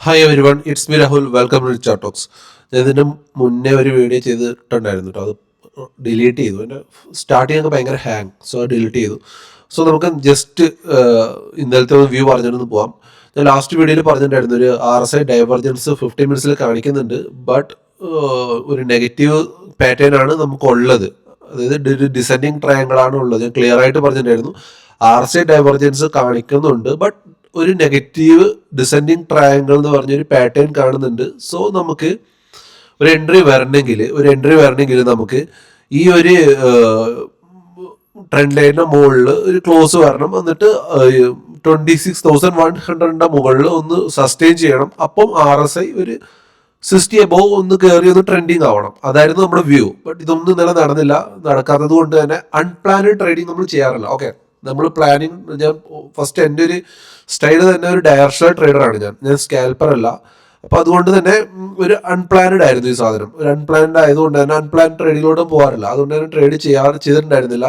Hi everyone, it's me Rahul. Welcome to chat talks. ഞാൻ ഇതിന് മുന്നേ ഒരു വീഡിയോ ചെയ്തിട്ടുണ്ടായിരുന്നു കേട്ടോ. അത് ഡിലീറ്റ് ചെയ്തു. എൻ്റെ സ്റ്റാർട്ടിങ് ഭയങ്കര ഹാങ്, സോ അത് ഡിലീറ്റ് ചെയ്തു. സോ നമുക്ക് ജസ്റ്റ് ഇന്നലത്തെ വ്യൂ പറഞ്ഞിട്ടൊന്ന് പോവാം. ഞാൻ ലാസ്റ്റ് വീഡിയോയിൽ പറഞ്ഞിട്ടുണ്ടായിരുന്നു ഒരു RSI ഡൈവർജൻസ് 15 മിനിറ്റ്സിൽ കാണിക്കുന്നുണ്ട്. ബട്ട് ഒരു നെഗറ്റീവ് പാറ്റേൺ ആണ് നമുക്കുള്ളത്. അതായത് ഡിസെൻഡിങ് ട്രയാങ്കിൾ ആണ് ഉള്ളത്. ഞാൻ ക്ലിയർ ആയിട്ട് പറഞ്ഞിട്ടുണ്ടായിരുന്നു. RSI ഡൈവർജൻസ് കാണിക്കുന്നുണ്ട്, ബട്ട് ഒരു നെഗറ്റീവ് ഡിസെൻഡിങ് ട്രയാങ്കിൾ എന്ന് പറഞ്ഞൊരു പാറ്റേൺ കാണുന്നുണ്ട്. സോ നമുക്ക് ഒരു എൻട്രി വരണമെങ്കിൽ നമുക്ക് ഈ ഒരു ട്രെൻഡ് ലൈനിന്റെ മുകളിൽ ഒരു ക്ലോസ് വരണം. എന്നിട്ട് 26,100 മുകളിൽ ഒന്ന് സസ്റ്റെയിൻ ചെയ്യണം. അപ്പം RSI ഒരു 60 എബോവ് ഒന്ന് കയറി ഒന്ന് ട്രെൻഡിങ് ആവണം. അതായിരുന്നു നമ്മുടെ വ്യൂ. ബട്ട് ഇതൊന്നും ഇന്നലെ നടക്കാത്തത് കൊണ്ട് തന്നെ അൺപ്ലാനഡ് ട്രേഡിങ് നമ്മൾ ചെയ്യാറില്ല. ഓക്കെ, നമ്മൾ പ്ലാനിങ്, ഞാൻ ഫസ്റ്റ് എൻ്റെ ഒരു സ്റ്റൈൽ തന്നെ ഒരു ഡയറക്ഷണൽ ട്രേഡറാണ്. ഞാൻ സ്കാൽപ്പർ അല്ല. അപ്പോൾ അതുകൊണ്ട് തന്നെ ഒരു അൺപ്ലാനഡ് ആയിരുന്നു ഈ സാധനം. ഒരു അൺപ്ലാനഡ് ആയതുകൊണ്ട് തന്നെ അൺപ്ലാൻ ട്രേഡിങ്ങിലോട്ട് പോകാറില്ല. അതുകൊണ്ട് തന്നെ ട്രേഡ് ചെയ്തിട്ടുണ്ടായിരുന്നില്ല.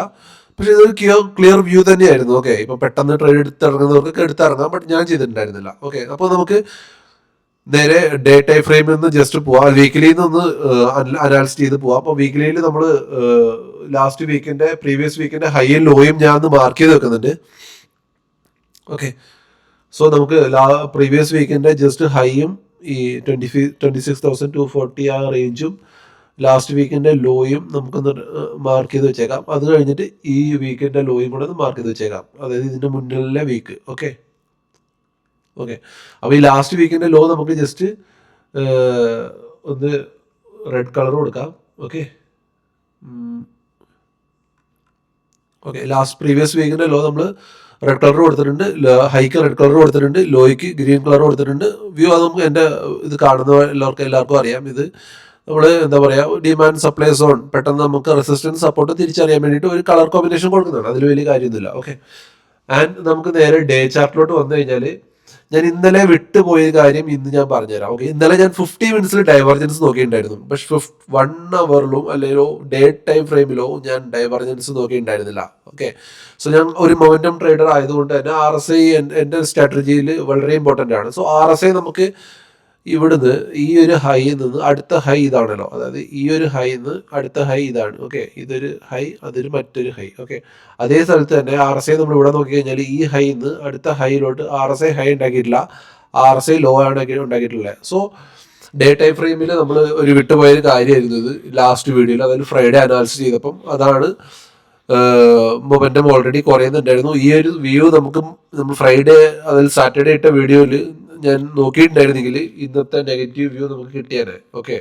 പക്ഷേ ഇതൊരു ക്ലിയർ വ്യൂ തന്നെയായിരുന്നു. ഓക്കെ, ഇപ്പൊ പെട്ടെന്ന് ട്രേഡ് എടുത്തിറങ്ങുന്നവർക്കൊക്കെ എടുത്തിറങ്ങാം, ബട്ട് ഞാൻ ചെയ്തിട്ടുണ്ടായിരുന്നില്ല. ഓക്കെ, അപ്പോൾ നമുക്ക് നേരെ ഡേ ടൈം ഫ്രെയിമിൽ നിന്ന് ജസ്റ്റ് പോവാം. വീക്കിലിയിൽ നിന്ന് അനാലിസ് ചെയ്ത് പോവാം. അപ്പോൾ വീക്കിലിയിൽ നമ്മൾ ലാസ്റ്റ് വീക്കിന്റെ പ്രീവിയസ് വീക്കിന്റെ ഹൈയും ലോയും ഞാൻ ഒന്ന് മാർക്ക് ചെയ്ത് വെക്കുന്നുണ്ട്. ഓക്കെ, സോ നമുക്ക് പ്രീവിയസ് വീക്കിന്റെ ജസ്റ്റ് ഹൈയും ഈ 26,240 ആ റേഞ്ചും ലാസ്റ്റ് വീക്കിന്റെ ലോയും നമുക്കൊന്ന് മാർക്ക് ചെയ്ത് വെച്ചേക്കാം. അത് കഴിഞ്ഞിട്ട് ഈ വീക്കിന്റെ ലോയും കൂടെ ഒന്ന് മാർക്ക് ചെയ്ത് വെച്ചേക്കാം. അതായത് ഇതിന്റെ മുന്നിലെ വീക്ക്. ഓക്കെ, അപ്പോൾ ഈ ലാസ്റ്റ് വീക്കിന്റെ ലോ നമുക്ക് ജസ്റ്റ് ഒന്ന് റെഡ് കളർ കൊടുക്കാം. ഓക്കെ, ലാസ്റ്റ് പ്രീവിയസ് വീക്കിന്റെ ലോ നമ്മൾ റെഡ് കളർ കൊടുത്തിട്ടുണ്ട്. ഹൈക്ക് റെഡ് കളർ കൊടുത്തിട്ടുണ്ട്, ലോയ്ക്ക് ഗ്രീൻ കളർ കൊടുത്തിട്ടുണ്ട്. വ്യൂ അത് നമുക്ക് എൻ്റെ ഇത് കാണുന്ന എല്ലാവർക്കും അറിയാം. ഇത് നമ്മൾ എന്താ പറയുക, ഡിമാൻഡ് സപ്ലൈ സോൺ, പെട്ടെന്ന് നമുക്ക് റെസിസ്റ്റൻസ് സപ്പോർട്ട് തിരിച്ചറിയാൻ വേണ്ടിയിട്ട് ഒരു കളർ കോമ്പിനേഷൻ കൊടുക്കുന്നുണ്ട്. അതിൽ വലിയ കാര്യമൊന്നുമില്ല. ഓക്കെ, ആൻഡ് നമുക്ക് നേരെ ഡേ ചാർട്ടിലോട്ട് വന്നു കഴിഞ്ഞാൽ ഞാൻ ഇന്നലെ വിട്ടുപോയ കാര്യം ഇന്ന് ഞാൻ പറഞ്ഞുതരാം. ഓക്കെ, ഇന്നലെ ഞാൻ 50 മിനിറ്റ്സിൽ ഡൈവർജൻസ് നോക്കിയിട്ടുണ്ടായിരുന്നു. പക്ഷെ 1 അവറിലും അല്ലെങ്കിൽ ഡേ ടൈം ഫ്രെയിമിലോ ഞാൻ ഡൈവർജൻസ് നോക്കിയിട്ടുണ്ടായിരുന്നില്ല. ഓക്കെ, സോ ഞാൻ ഒരു മൊമെന്റം ട്രേഡർ ആയതുകൊണ്ട് തന്നെ RSI എൻ്റെ സ്ട്രാറ്റജിയിൽ വളരെ ഇമ്പോർട്ടൻ്റ് ആണ്. സോ RSI നമുക്ക് ഇവിടുന്ന് ഈ ഒരു ഹൈ നിന്ന് അടുത്ത ഹൈ ഇതാണല്ലോ. അതായത് ഈ ഒരു ഹൈ നിന്ന് അടുത്ത ഹൈ ഇതാണ്. ഓക്കെ, ഇതൊരു ഹൈ, അതൊരു മറ്റൊരു ഹൈ. ഓക്കെ, അതേ സ്ഥലത്ത് തന്നെ RSI നമ്മൾ ഇവിടെ നോക്കി കഴിഞ്ഞാൽ ഈ ഹൈ നിന്ന് അടുത്ത ഹൈയിലോട്ട് RSI ഹൈ ഉണ്ടാക്കിയിട്ടില്ല, RSI ലോ ആണ് ഉണ്ടാക്കിയിട്ടുള്ളത്. സോ ഡേ ടൈം ഫ്രെയിമിൽ നമ്മൾ ഒരു വിട്ടുപോയൊരു കാര്യമായിരുന്നു ഇത് ലാസ്റ്റ് വീഡിയോയിൽ. അതായത് ഫ്രൈഡേ അനാലിസിസ് ചെയ്തപ്പം അതാണ് മൊമെന്റം ഓൾറെഡി കുറയുന്നുണ്ടായിരുന്നു. ഈ ഒരു വ്യൂ നമ്മൾ ഫ്രൈഡേ അതിൽ സാറ്റർഡേ ഇട്ട വീഡിയോയിൽ ഞാൻ നോക്കിയിട്ടുണ്ടായിരുന്നെങ്കിൽ ഇന്നത്തെ നെഗറ്റീവ് വ്യൂ നമുക്ക് കിട്ടിയാനെ. Okay,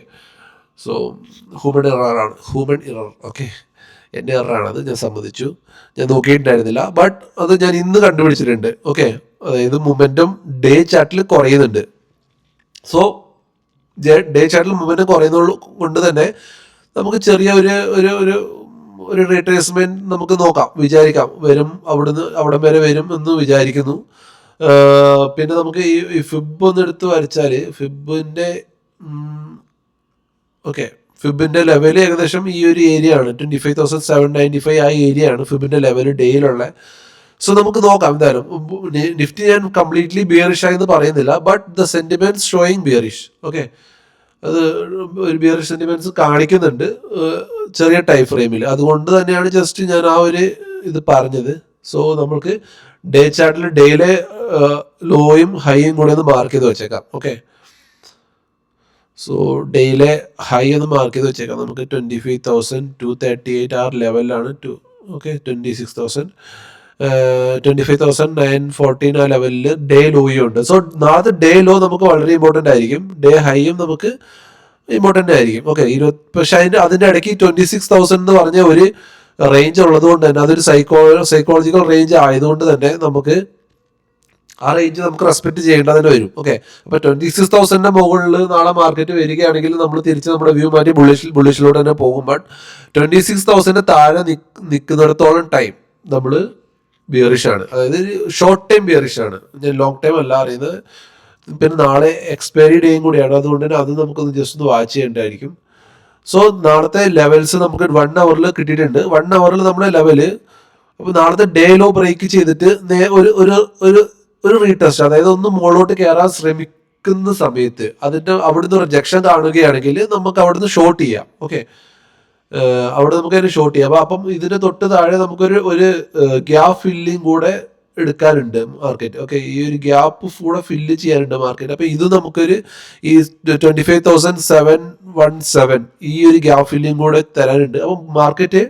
so human error. Okay, എൻ്റെ ഇററാണത്, ഞാൻ സമ്മതിച്ചു. ഞാൻ നോക്കിയിട്ടുണ്ടായിരുന്നില്ല, ബട്ട് അത് ഞാൻ ഇന്ന് കണ്ടുപിടിച്ചിട്ടുണ്ട്. ഓക്കെ, അതായത് മൊമെന്റം ഡേ ചാർട്ടിൽ കുറയുന്നുണ്ട്. സോ ഡേ ചാർട്ടിൽ മൊമെന്റം കുറയുന്നത് കൊണ്ട് തന്നെ നമുക്ക് ചെറിയ ഒരു റീട്രേസ്മെന്റ് നമുക്ക് വിചാരിക്കാം വരും, അവിടം വരെ വരും എന്ന് വിചാരിക്കുന്നു. പിന്നെ നമുക്ക് ഈ ഫിബ് ഒന്ന് എടുത്ത് വരച്ചാൽ ഫിബിന്റെ ലെവൽ ഏകദേശം ഈ ഒരു ഏരിയ ആണ്. 25,795 ആ ഏരിയ ആണ് ഫിബിന്റെ ലെവൽ ഡേയിലുള്ള. സോ നമുക്ക് നോക്കാം. എന്തായാലും നിഫ്റ്റി ഞാൻ കംപ്ലീറ്റ്ലി ബിയറിഷ് ആയെന്ന് പറയുന്നില്ല, but the sentiments showing bearish. Okay, അത് ഒരു ബിയറിഷ് സെന്റിമെന്റ്സ് കാണിക്കുന്നുണ്ട് ചെറിയ ടൈം ഫ്രെയിമിൽ. അതുകൊണ്ട് തന്നെയാണ് ജസ്റ്റ് ഞാൻ ആ ഒരു ഇത് പറഞ്ഞത്. സോ നമുക്ക് ഡേ ചാർട്ടിൽ ഡേയിലെ ലോയും ഹൈയും കൂടെ ഒന്ന് മാർക്ക് ചെയ്ത് വെച്ചേക്കാം. ഓക്കെ, സോ ഡേയിലെ ഹൈ ഒന്ന് മാർക്ക് ചെയ്ത് വെച്ചേക്കാം. നമുക്ക് 25,238 ആ ലെവലിലാണ്. ഓക്കെ, 25,914 ആ ലെവലിൽ ഡേ ലോയും ഉണ്ട്. സോ നാളത്തെ ഡേ ലോ നമുക്ക് വളരെ ഇമ്പോർട്ടൻ്റ് ആയിരിക്കും. ഡേ ഹൈയും നമുക്ക് ഇമ്പോർട്ടൻ്റ് ആയിരിക്കും. ഓക്കെ, പക്ഷെ അതിൻ്റെ ഇടയ്ക്ക് 26,000 എന്ന് പറഞ്ഞ ഒരു റേഞ്ച് ഉള്ളത് കൊണ്ട് തന്നെ അതൊരു സൈക്കോളജിക്കൽ റേഞ്ച് ആയതുകൊണ്ട് തന്നെ നമുക്ക് ആ റേഞ്ച് നമുക്ക് റെസ്പെക്ട് ചെയ്യേണ്ടതിന് വരും. ഓക്കെ, അപ്പൊ 26,000 മുകളിൽ നാളെ മാർക്കറ്റ് വരികയാണെങ്കിൽ നമ്മൾ തിരിച്ച് നമ്മുടെ വ്യൂ മാറ്റി ബുള്ളിഷിലോട്ട് തന്നെ പോകും. ബട്ട് 26,000 താഴെ നിൽക്കുന്നിടത്തോളം ടൈം നമ്മൾ ബിയറിഷ് ആണ്. അതായത് ഷോർട്ട് ടൈം ബിയറിഷ് ആണ്, ഞാൻ ലോങ് ടൈം അല്ല അറിയുന്നത്. പിന്നെ നാളെ എക്സ്പയറി ഡേയും കൂടിയാണ്. അതുകൊണ്ട് തന്നെ അത് നമുക്കൊന്ന് ജസ്റ്റ് ഒന്ന് വാച്ച് ചെയ്യേണ്ടതായിരിക്കും. സോ നാളത്തെ ലെവൽസ് നമുക്ക് 1 അവറിൽ കിട്ടിയിട്ടുണ്ട്. 1 അവറിൽ നമ്മുടെ ലെവല് അപ്പോൾ നാളത്തെ ഡേ ലോ ബ്രേക്ക് ചെയ്തിട്ട് ഒരു റീടെസ്റ്റ്, അതായത് ഒന്ന് മുകളിലോട്ട് കയറാൻ നിൽക്കുന്ന സമയത്ത് അതിൻ്റെ അവിടുന്ന് റിജക്ഷൻ കാണുകയാണെങ്കിൽ നമുക്ക് അവിടുന്ന് ഷോർട്ട് ചെയ്യാം. ഓക്കെ, അവിടെ നമുക്ക് അതിന് ഷോർട്ട് ചെയ്യാം. അപ്പം ഇതിന് തൊട്ട് താഴെ നമുക്കൊരു ഗ്യാപ്പ് ഫില്ലിങ് കൂടെ എടുക്കാനുണ്ട് മാർക്കറ്റ്. ഓക്കെ, ഈ ഒരു ഗ്യാപ്പ് കൂടെ ഫില്ല് ചെയ്യാനുണ്ട് മാർക്കറ്റ്. അപ്പം ഇത് നമുക്കൊരു ഈ 25,717 ഈ ഒരു ഗ്യാപ്പ് ഫില്ലിങ് കൂടെ തരാനുണ്ട്. അപ്പം മാർക്കറ്റ്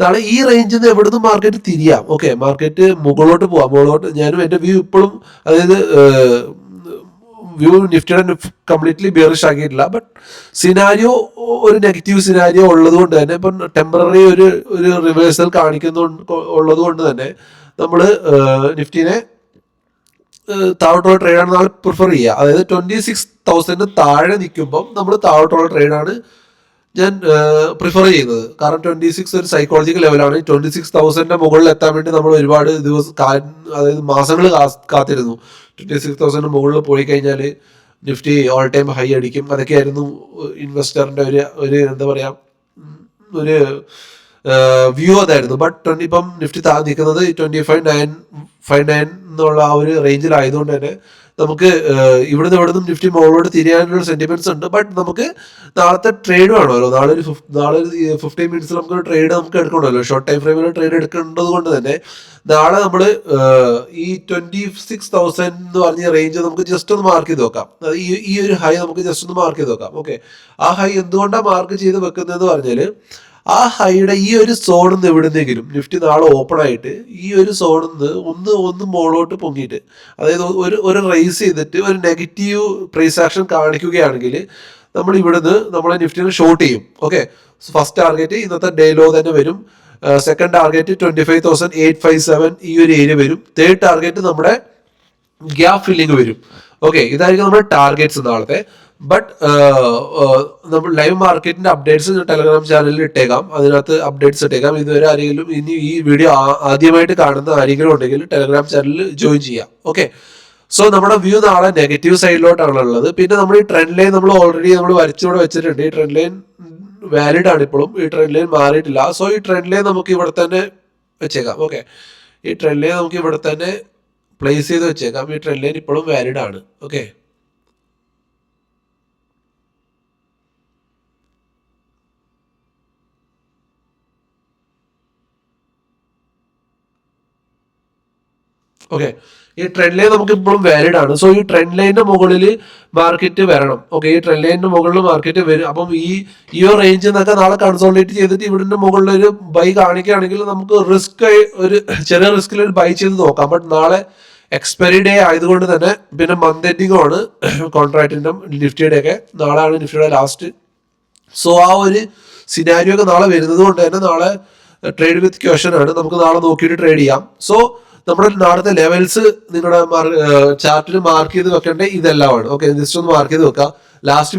നാളെ ഈ റേഞ്ചിൽ നിന്ന് എവിടുന്ന് മാർക്കറ്റ് തിരിയാം. ഓക്കെ, മാർക്കറ്റ് മുകളിലോട്ട് പോവാം. മുകളിലോട്ട് ഞാനും എൻ്റെ വ്യൂ ഇപ്പോഴും, അതായത് വ്യൂ നിഫ്റ്റിയുടെ കംപ്ലീറ്റ്ലി ബെയറിഷ് ആക്കിയിട്ടില്ല. ബട്ട് സിനാരിയോ ഒരു നെഗറ്റീവ് സിനാരിയോ ഉള്ളത് കൊണ്ട് തന്നെ, ഇപ്പം ടെമ്പററി ഒരു റിവേഴ്സൽ ഉള്ളത് കൊണ്ട് തന്നെ നമ്മൾ നിഫ്റ്റിനെ താഴോട്ടുള്ള ട്രേഡാണ് നമ്മൾ പ്രിഫർ ചെയ്യുക. അതായത് 26,000 താഴെ നിൽക്കുമ്പം നമ്മൾ താഴോട്ടുള്ള ട്രേഡാണ് ഞാൻ പ്രിഫർ ചെയ്യുന്നത്. കാരണം 26 ഒരു സൈക്കോളജിക്കൽ ലെവലാണ്. 26,000 മുകളിൽ എത്താൻ വേണ്ടി നമ്മൾ ഒരുപാട് അതായത് മാസങ്ങൾ കാത്തിരുന്നു. 26,000 മുകളിൽ പോയി കഴിഞ്ഞാൽ നിഫ്റ്റി ഓൾ ടൈം ഹൈ അടിക്കും. അതൊക്കെയായിരുന്നു ഇൻവെസ്റ്ററിൻ്റെ ഒരു എന്താ പറയുക ഒരു വ്യൂ അതായിരുന്നു. ബട്ട് ഇപ്പം നിഫ്റ്റി നിൽക്കുന്നത് 25,959 എന്നുള്ള ആ ഒരു റേഞ്ചിലായതുകൊണ്ട് തന്നെ നമുക്ക് ഇവിടുന്ന് നിഫ്റ്റി മുകളിലോട്ട് തിരിയാനുള്ള സെന്റിമെന്റ്സ് ഉണ്ട്. ബട്ട് നമുക്ക് നാളത്തെ ട്രേഡ് വേണമല്ലോ. നാളെ ഒരു 15 മിനിറ്റ്സിൽ നമുക്കൊരു ട്രേഡ് നമുക്ക് എടുക്കണമല്ലോ. ഷോർട്ട് ടൈം ഫ്രെയിമിൽ ട്രേഡ് എടുക്കേണ്ടത് കൊണ്ട് തന്നെ നാളെ നമ്മൾ ഈ 26,000 എന്ന് പറഞ്ഞ റേഞ്ച് നമുക്ക് ജസ്റ്റ് ഒന്ന് മാർക്ക് ചെയ്ത് വെക്കാം. ഈ ഒരു ഹൈ നമുക്ക് ജസ്റ്റ് ഒന്ന് മാർക്ക് ചെയ്ത് വെക്കാം. ഓക്കെ, ആ ഹൈ എന്തുകൊണ്ടാണ് മാർക്ക് ചെയ്ത് വെക്കുന്നതെന്ന് പറഞ്ഞാൽ, ആ ഹൈയുടെ ഈ ഒരു സോണിൽ നിന്ന് എവിടുന്നെങ്കിലും നിഫ്റ്റി നാളെ ഓപ്പൺ ആയിട്ട് ഈ ഒരു സോണിൽ നിന്ന് ഒന്ന് മുകളിലോട്ട് പൊങ്ങിയിട്ട്, അതായത് ഒരു റൈസ് ചെയ്തിട്ട് ഒരു നെഗറ്റീവ് പ്രൈസ് ആക്ഷൻ കാണിക്കുകയാണെങ്കിൽ നമ്മൾ ഇവിടുന്ന് നമ്മളെ നിഫ്റ്റിനെ ഷോർട്ട് ചെയ്യും. ഓക്കെ, ഫസ്റ്റ് ടാർഗറ്റ് ഇന്നത്തെ ഡേ ലോ തന്നെ വരും. സെക്കൻഡ് ടാർഗറ്റ് 25,857 ഈ ഒരു ഏരിയ വരും. തേർഡ് ടാർഗറ്റ് നമ്മുടെ ഗ്യാപ്പ് ഫില്ലിങ് വരും. ഓക്കെ, ഇതായിരിക്കും നമ്മുടെ ടാർഗറ്റ്സ് നാളത്തെ. ബട്ട് നമ്മൾ ലൈവ് മാർക്കറ്റിന്റെ അപ്ഡേറ്റ്സ് ടെലഗ്രാം ചാനലിൽ ഇട്ടേക്കാം. അതിനകത്ത് അപ്ഡേറ്റ്സ് ഇട്ടേക്കാം. ഇതുവരെ ആരെങ്കിലും ഇനി ഈ വീഡിയോ ആദ്യമായിട്ട് കാണുന്ന ആരെങ്കിലും ഉണ്ടെങ്കിൽ ടെലഗ്രാം ചാനലിൽ ജോയിൻ ചെയ്യാം. ഓക്കെ, സോ നമ്മുടെ വ്യൂ നാളെ നെഗറ്റീവ് സൈഡിലോട്ടാണ് ഉള്ളത്. പിന്നെ നമ്മൾ ഈ ട്രെൻഡ് ലൈൻ നമ്മൾ ഓൾറെഡി വരച്ചുകൂടെ വെച്ചിട്ടുണ്ട്. ഈ ട്രെൻഡ് ലൈൻ വാലിഡ് ആണ് ഇപ്പോഴും. ഈ ട്രെൻഡ് ലൈൻ മാറിയിട്ടില്ല. സോ ഈ ട്രെൻഡ് ലൈൻ നമുക്ക് ഇവിടെ തന്നെ വെച്ചേക്കാം. ഓക്കെ, ഈ ട്രെൻഡ് ലൈൻ നമുക്ക് ഇവിടെ തന്നെ പ്ലേസ് ചെയ്ത് വെച്ചേക്കാം. ഈ ട്രെൻഡ് ലൈൻ ഇപ്പോഴും വാലിഡ് ആണ്. ഓക്കെ, ഓക്കെ, ഈ ട്രെൻഡ് ലൈൻ നമുക്ക് ഇപ്പോഴും വാലിഡ് ആണ്. സോ ഈ ട്രെൻഡ് ലൈനിന്റെ മുകളിൽ മാർക്കറ്റ് വരണം. ഓക്കെ, ഈ ട്രെൻഡ് ലൈനിന്റെ മുകളിൽ മാർക്കറ്റ് വരും. അപ്പം ഈ റേഞ്ച് എന്നൊക്കെ നാളെ കൺസോളിഡേറ്റ് ചെയ്തിട്ട് ഇവിടുന്ന് മുകളിൽ ഒരു ബൈ കാണിക്കുകയാണെങ്കിൽ നമുക്ക് ഒരു ചെറിയ റിസ്കിൽ ഒരു ബൈ ചെയ്ത് നോക്കാം. ബട്ട് നാളെ എക്സ്പയറി ഡേ ആയതുകൊണ്ട് തന്നെ, പിന്നെ മന്ത് എൻഡിങ്ങും ആണ് കോൺട്രാക്റ്റിന്റെ നിഫ്റ്റിയുടെ ഒക്കെ. നാളെയാണ് നിഫ്റ്റിയുടെ ലാസ്റ്റ്. സോ ആ ഒരു സിനാരിയോ ഒക്കെ നാളെ വരുന്നത് കൊണ്ട് തന്നെ നാളെ ട്രേഡ് വിത്ത് ക്വസ്റ്റൻ ആണ്. നമുക്ക് നാളെ നോക്കിയിട്ട് ട്രേഡ് ചെയ്യാം. സോ നമ്മുടെ നാളത്തെ ലെവൽസ് നിങ്ങളുടെ ചാർട്ടിൽ മാർക്ക് ചെയ്ത് വെക്കേണ്ട ഇതെല്ലാമാണ്. ഓക്കെ, ജസ്റ്റ് ഒന്ന് മാർക്ക് ചെയ്ത് വെക്കാം. ലാസ്റ്റ്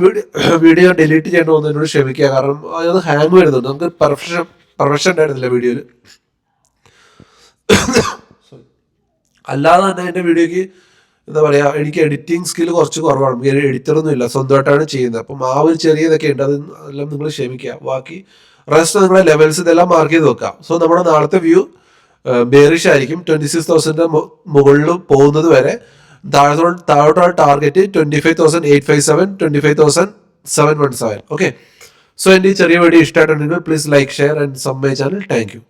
വീഡിയോ ഡിലീറ്റ് ചെയ്യേണ്ടി വന്നു, എന്നോട് ക്ഷമിക്കുക. കാരണം അത് ഹാങ് വരുന്നുണ്ട്. നമുക്ക് പെർഫെക്ഷൻ ഉണ്ടായിരുന്നില്ല വീഡിയോയിൽ. അല്ലാതെ തന്നെ എൻ്റെ വീഡിയോക്ക് എന്താ പറയുക, എനിക്ക് എഡിറ്റിംഗ് സ്കിൽ കുറച്ച് കുറവാണ്. എഡിറ്ററൊന്നും ഇല്ല, സ്വന്തമായിട്ടാണ് ചെയ്യുന്നത്. അപ്പം ആ ഒരു ചെറിയതൊക്കെ ഉണ്ട്. അതെല്ലാം നിങ്ങൾ ക്ഷമിക്കുക. ബാക്കി റെസ്റ്റ് നിങ്ങളെ ലെവൽസ് ഇതെല്ലാം മാർക്ക് ചെയ്ത് വെക്കാം. സോ നമ്മുടെ നാളത്തെ വ്യൂ ബെയറിഷ് ആയിരിക്കും. 26,000 മുകളിൽ പോകുന്നത് വരെ. താഴോട്ടുള്ള ടാർഗറ്റ് 25,857, 25,717. ഓക്കെ, സോ എൻ്റെ ഈ ചെറിയ വീഡിയോ ഇഷ്ടമായിട്ടുണ്ടെങ്കിൽ please like, share and sub my channel. Thank you.